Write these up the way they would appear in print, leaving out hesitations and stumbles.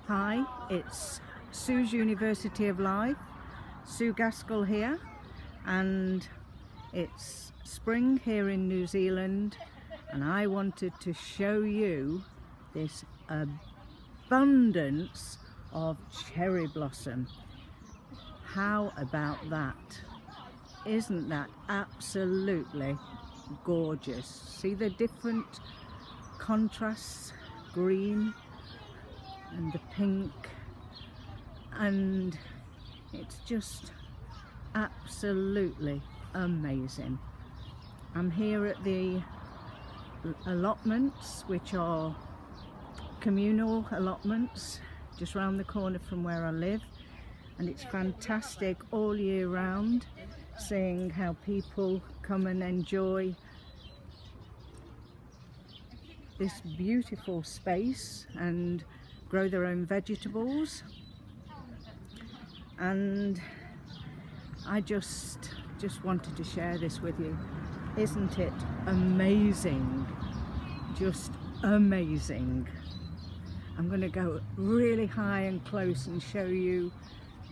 Hi, it's Sue's University of Life, Sue Gaskell here, and it's spring here in New Zealand, and I wanted to show you this abundance of cherry blossom. How about that? Isn't that absolutely gorgeous? See the different contrasts, green and the pink, and it's just absolutely amazing. I'm here at the allotments, which are communal allotments just round the corner from where I live, and it's fantastic all year round seeing how people come and enjoy this beautiful space and grow their own vegetables. And I just wanted to share this with you. Isn't it amazing? Just amazing. I'm going to go really high and close and show you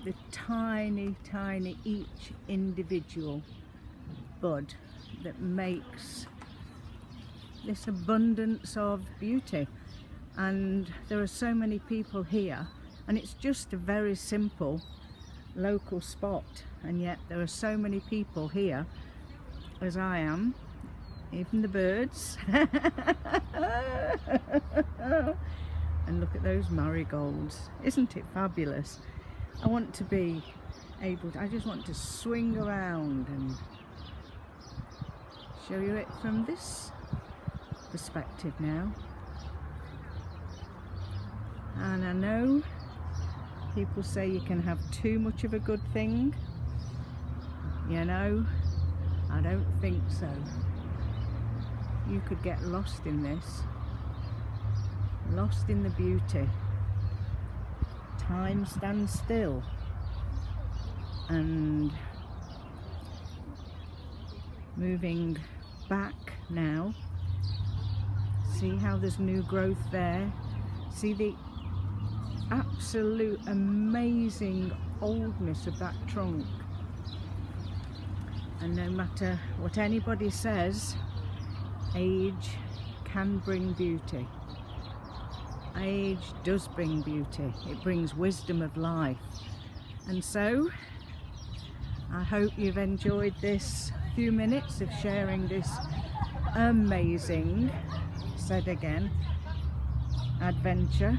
the tiny each individual bud that makes this abundance of beauty. And there are so many people here, and it's just a very simple local spot, and yet there are so many people here, as I am, even the birds. And look at those marigolds. Isn't it fabulous? I want to be able to, I just want to swing around and show you it from this perspective now. And I know people say you can have too much of a good thing. You know, I don't think so. You could get lost in this, lost in the beauty. Time stands still, and moving back now, see how there's new growth there. See the absolute amazing oldness of that trunk. And no matter what anybody says, age can bring beauty. Age does bring beauty. It brings wisdom of life. And so I hope you've enjoyed this few minutes of sharing this amazing, said again, adventure.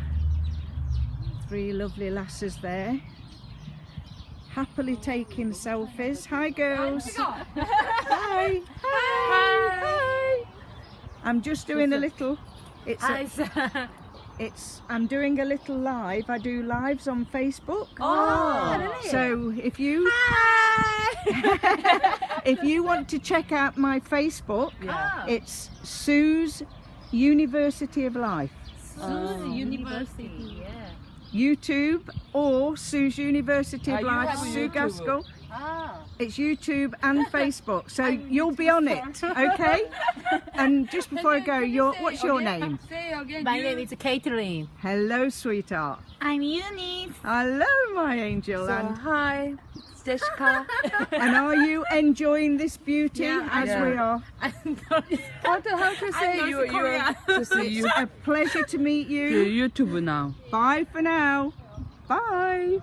Three lovely lasses there, happily taking selfies. Hi girls. Hi. Hi. I'm just doing a little, I'm doing a little live. I do lives on Facebook. Oh, so if you if you want to check out my Facebook, it's Sue's University of Life. Sue's University, yeah. YouTube or Sue's University of Life, Sue Gaskell. It's YouTube and Facebook, so you'll be on it, okay? And just before I go, what's your name? My name is Caitlin. Hello, sweetheart. I'm Eunice. Hello, my angel. And hi, Jessica. And are you enjoying this beauty as we are? How to say you to see you? It's a pleasure to meet you. YouTube now. Bye for now. Bye.